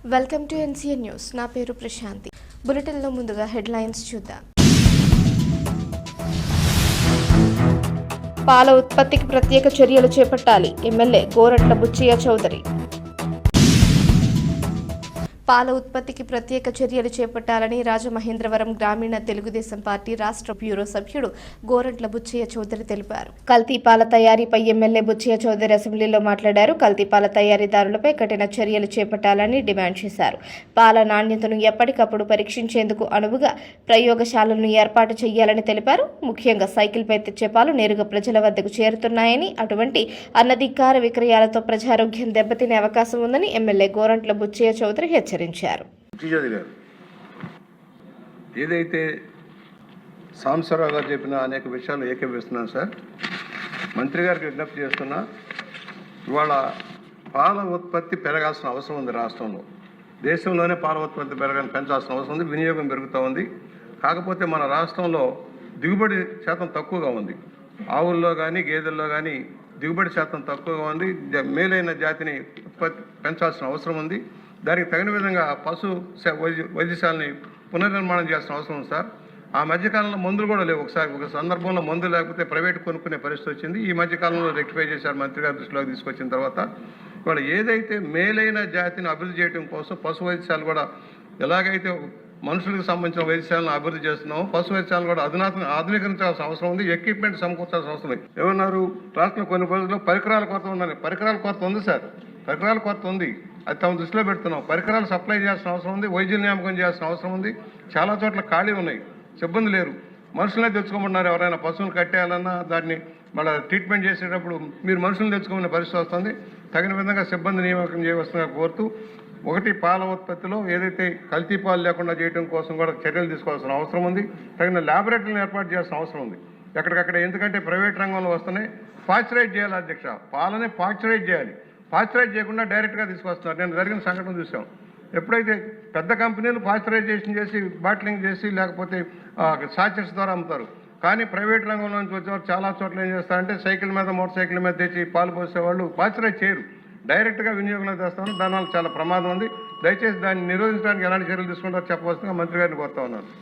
Welcome to NCN news. నా పేరు ప్రశాంతి. బులెటిన్లో ముందుగా హెడ్లైన్స్ చూద్దాం. పాల ఉత్పత్తికి ప్రత్యేక చర్యలు చేపట్టాలి. ఎమ్మెల్యే గోరంట్ల బుచ్చయ్య చౌదరి. పాల ఉత్పత్తికి ప్రత్యేక చర్యలు చేపట్టాలని రాజమహేంద్రవరం గ్రామీణ తెలుగుదేశం పార్టీ రాష్ట్ర బ్యూరో సభ్యుడు గోరంట్ల బుచ్చయ్య చౌదరి తెలిపారు. కల్తీ పాల తయారీపై ఎమ్మెల్యే బుచ్చయ్య చౌదరి అసెంబ్లీలో మాట్లాడారు. కల్తీ పాల తయారీదారులపై కఠిన చర్యలు చేపట్టాలని డిమాండ్ చేశారు. పాల నాణ్యతను ఎప్పటికప్పుడు పరీక్షించేందుకు అనువుగా ప్రయోగశాలలను ఏర్పాటు చేయాలని తెలిపారు. ముఖ్యంగా సైకిల్పై తెచ్చే పాలు నేరుగా ప్రజల వద్దకు చేరుతున్నాయని, అటువంటి అనధికార విక్రయాలతో ప్రజారోగ్యం దెబ్బతినే అవకాశం ఉందని ఎమ్మెల్యే గోరంట్ల బుచ్చయ్య చౌదరి హెచ్చరించారు. ఏదైతే సాంబశివరావు గారు చెప్పిన అనేక విషయాలు ఏకీభవిస్తున్నాను సార్. మంత్రి గారికి విజ్ఞప్తి చేస్తున్నా, ఇవాళ పాల ఉత్పత్తి పెరగాల్సిన అవసరం ఉంది. రాష్ట్రంలో, దేశంలోనే పాల ఉత్పత్తి పెంచాల్సిన అవసరం ఉంది. వినియోగం పెరుగుతూ ఉంది. కాకపోతే మన రాష్ట్రంలో దిగుబడి శాతం తక్కువగా ఉంది. ఆవుల్లో కానీ గేదెల్లో కానీ దిగుబడి శాతం తక్కువగా ఉంది. మేలైన జాతిని ఉత్పత్తి పెంచాల్సిన అవసరం ఉంది. దానికి తగిన విధంగా పశు వైద్యశాలని పునర్నిర్మాణం చేయాల్సిన అవసరం ఉంది సార్. ఆ మధ్యకాలంలో మందులు కూడా లేవు. ఒక సందర్భంలో మందులు లేకపోతే ప్రైవేట్ కొనుక్కునే పరిస్థితి వచ్చింది. ఈ మధ్యకాలంలో రెక్టిఫై చేశారు. మంత్రి గారి దృష్టిలోకి తీసుకొచ్చిన తర్వాత వాళ్ళు ఏదైతే మేలైన జాతిని అభివృద్ధి చేయడం కోసం పశు వైద్యశాల కూడా, ఎలాగైతే మనుషులకు సంబంధించిన వైద్యశాలను అభివృద్ధి చేస్తున్నాము, పశు వైద్యశాలను కూడా ఆధునీకరించాల్సిన అవసరం ఉంది. ఎక్విప్మెంట్ సమకూర్చాల్సిన అవసరం ఉంది. ఏమన్నారు, రాష్ట్రంలో కొన్ని రోజుల్లో పరికరాల కొరత ఉందని. పరికరాల కొరత ఉంది సార్, పరికరాల కొరత ఉంది. అది తమ దృష్టిలో పెడుతున్నాం. పరికరాలు సప్లై చేయాల్సిన అవసరం ఉంది. వైద్యుల నియామకం చేయాల్సిన అవసరం ఉంది. చాలా చోట్ల ఖాళీ ఉన్నాయి, సిబ్బంది లేరు. మనుషులనే తెచ్చుకోమన్నారు. ఎవరైనా పశువులు కట్టేయాలన్నా దాన్ని మళ్ళీ ట్రీట్మెంట్ చేసేటప్పుడు మీరు మనుషులను తెచ్చుకోమనే పరిస్థితి వస్తుంది. తగిన విధంగా సిబ్బంది నియామకం చేయవలసిందిగా కోరుతూ, ఒకటి పాల ఉత్పత్తిలో ఏదైతే కల్తీ పాలు లేకుండా చేయడం కోసం కూడా చర్యలు తీసుకోవాల్సిన అవసరం ఉంది. తగిన ల్యాబొరేటరీలను ఏర్పాటు చేయాల్సిన అవసరం ఉంది ఎక్కడికక్కడ. ఎందుకంటే ప్రైవేట్ రంగంలో వస్తున్నాయి. పాశ్చరైజ్ చేయాలి అధ్యక్ష, పాలని పాశ్చరైజ్ చేయాలి. పాశ్చరైజ్ చేయకుండా డైరెక్ట్గా తీసుకొస్తున్నారు. నేను జరిగిన సంఘటన చూసాం. ఎప్పుడైతే పెద్ద కంపెనీలు పాశ్చరైజేషన్ చేసి బాటిలింగ్ చేసి లేకపోతే సాచెట్స్ ద్వారా అమ్ముతారు. కానీ ప్రైవేట్ రంగంలో నుంచి వచ్చేవారు చాలా చోట్ల ఏం చేస్తారంటే సైకిల్ మీద మోటార్ సైకిల్ మీద తెచ్చి పాలు పోసేవాళ్ళు పాశ్చరైజ్ చేయరు, డైరెక్ట్గా వినియోగంలో తెస్తాను. దానివల్ల చాలా ప్రమాదం ఉంది. దయచేసి దాన్ని నిరోధించడానికి ఎలాంటి చర్యలు తీసుకుంటారో చెప్పవలసిందిగా మంత్రి గారిని కోరుతా ఉన్నాను.